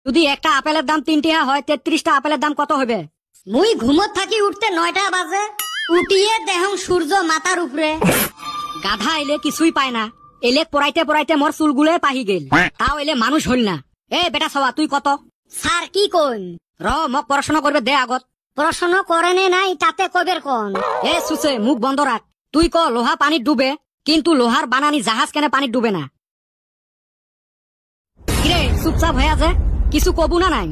যদি একটা আপেলের দাম 3 টাকা হয় 33টা আপেলের দাম কত হবে? মুই ঘুমত থাকি উঠতে 9টা বাজে, উঠিয়ে দেহং সূর্য মাথার উপরে। গাধা এলে কিছুই পায় না, এলে পড়াইতে পড়াইতে মোর চুলগুলো পাহি গেল, তাও এলে মানুষ হইল না। এ বেটা সবা তুই কত? স্যার কি কইন? মোক পড়াশোনা করবে দে আগত। পড়াশোনা করে নাই তাতে কবের কোন? এ সুসে মুখ বন্ধ রাখ। তুই ক লোহা পানির ডুবে, কিন্তু লোহার বানানি জাহাজ কেন পানির ডুবে না? কিরে চুপচাপ হয়ে আছে, কিছু কবু না নাই?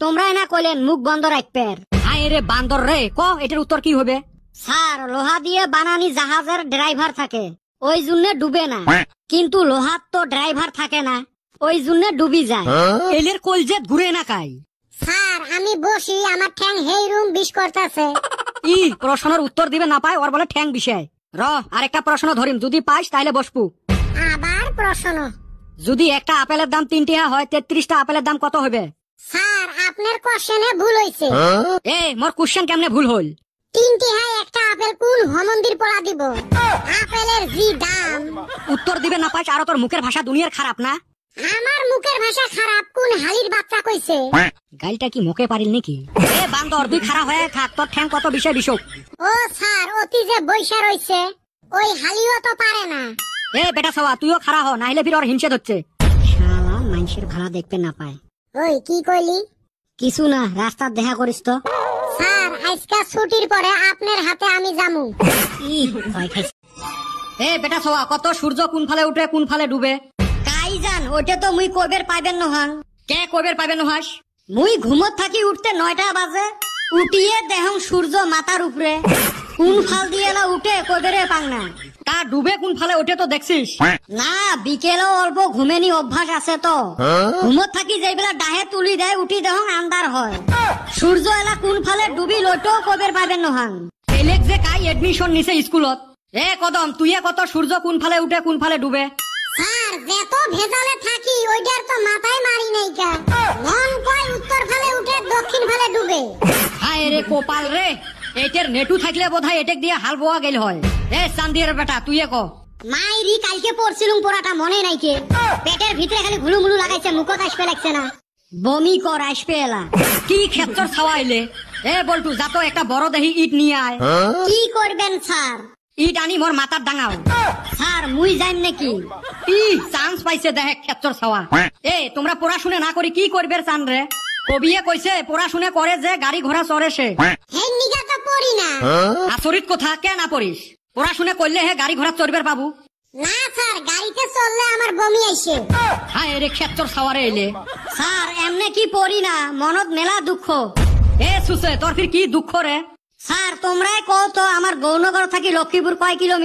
তোমরা না কইলেন মুখ বন্ধ রাখবেন। হায় রে বান্দর রে, ক এটার উত্তর কি হবে? স্যার লোহা দিয়ে বানানি জাহাজের ড্রাইভার থাকে, ওই জন্য ডুবে না। কিন্তু লোহার তো ড্রাইভার থাকে না, ওই জন্য ডুবি যায়। এলের কলজেত ঘুরে না কাই। স্যার আমি বসি, আমার ঠ্যাং হেই রুম বিষ করতেছে। ই প্রশ্নের উত্তর দিবে না পায়, ওর বলে ঠ্যাং বিষয়। আরেকটা প্রশ্ন ধরিম, যদি পাইস তাইলে বসবু। আবার প্রশ্ন? যদি একটা আপেলের দাম 3 টাকা হয় 33টা আপেলের দাম কত হবে? স্যার আপনার কোশ্চেনে ভুল হইছে। মোর কোশ্চেন কেমনে ভুল হল? 3 টাকায় একটা আপেল কোন মন্দির পড়া দিব? আপেলের জি দাম। উত্তর দিবে না পাইস, আর তোর মুখের ভাষা দুনিয়ার খারাপ না? আমার মুখের ভাষা খারাপ কোন হালির বাচ্চা কইছে? গাইলটা কি মুখে পারিল নাকি? বান্দর তুই খারাপ হয়ে থাক, তোর ঠ্যাং কত বিষয় বিষক। ও স্যার অতি যে বৈশা রইছে, ওই হালিও তো পারে না। বেটা সবা তুইও খারাপ হ, নাইলে ফির ওর হিংসে হচ্ছে। শালা মানুষের ভাড়া দেখতে না পায়। ওই কি কইলি? কিছু না, রাস্তার দেখা করিস তো। স্যার আজকে ছুটির পরে আপনার হাতে আমি যামু। বেটা সবা কত সূর্য কোন ফালে উঠে কোন ফালে ডুবে? কাই জান, ওটা তো মুই কবের পাইবেন নহান। কে কবের পাইবেন নহাস? মুই ঘুমত থাকি উঠতে 9টা বাজে, উঠিয়ে দেহং সূর্য মাথার উপরে। কোন ফাল দিয়ে না উঠে কবেরে পাং না। তা ডুবে কোন ফালে ওঠে তো দেখছিস না? বিকেলেও অল্প ঘুমেনি অভ্যাস আছে তো। ঘুমত থাকি যেই বেলা ডাহে তুলি দেয়, উঠি দেহং আন্ধার হয়। সূর্য এলা কোন ফালে ডুবি লইটো কবের পাইবেন নহান। এলেক যে কাই এডমিশন নিছে স্কুলত। কদম তুইয়ে কত সূর্য কোন ফালে উঠে কোন ফালে ডুবে? স্যার যেত ভেজালে থাকি ওইটার তো মাথায় মারি নাই কা। মন কয় উত্তর ফালে উঠে দক্ষিণ ফালে ডুবে। হায় রে কোপাল রে, এটার নেটু থাকলে বোধহয় এটেক দিয়ে হাল বোয়া গেল হয়। চান্দির বেটা তুইয়ে ক। মাইরি কালকে পড়ছিলুম পড়াটা মনে নাই কে? পেটের ভিতরে খালি ঘুলু মুলু লাগাইছে, মুখত আসবে লাগছে না। বমি কর আসবে এলা। কি ক্ষেত্র ছাওয়াইলে? বলটু যাতো একটা বড় দেহি ইট নিয়ে আয়। কি করবেন স্যার? ইট আনি মোর মাথার ডাঙাও। স্যার মুই যাইম নাকি? চান্স পাইছে দেখে ক্ষেত্র ছাওয়া। তোমরা পড়াশুনে না করি কি করবে চান রে? কবিয়ে কইছে পড়াশুনে করে যে গাড়ি ঘোড়া চড়ে সে। হেই নিগা তো পড়ি না। আচরিত কথা, কে না পড়িস? পড়াশুনে করলে হে গাড়ি ঘোড়া চড়বে পাবু। না স্যার গাড়িতে চললে আমার বমি আইছে। হায় রে ক্ষেত্র ছাওয়ারে এলে। স্যার এমনে কি পড়ি না, মনত মেলা দুঃখ। সুসে তোর ফির কি দুঃখ রে? স্যার তোমরাই কও তো আমার গৌনগর থাকি লক্ষ্মীপুর কয় কিলোমিটার?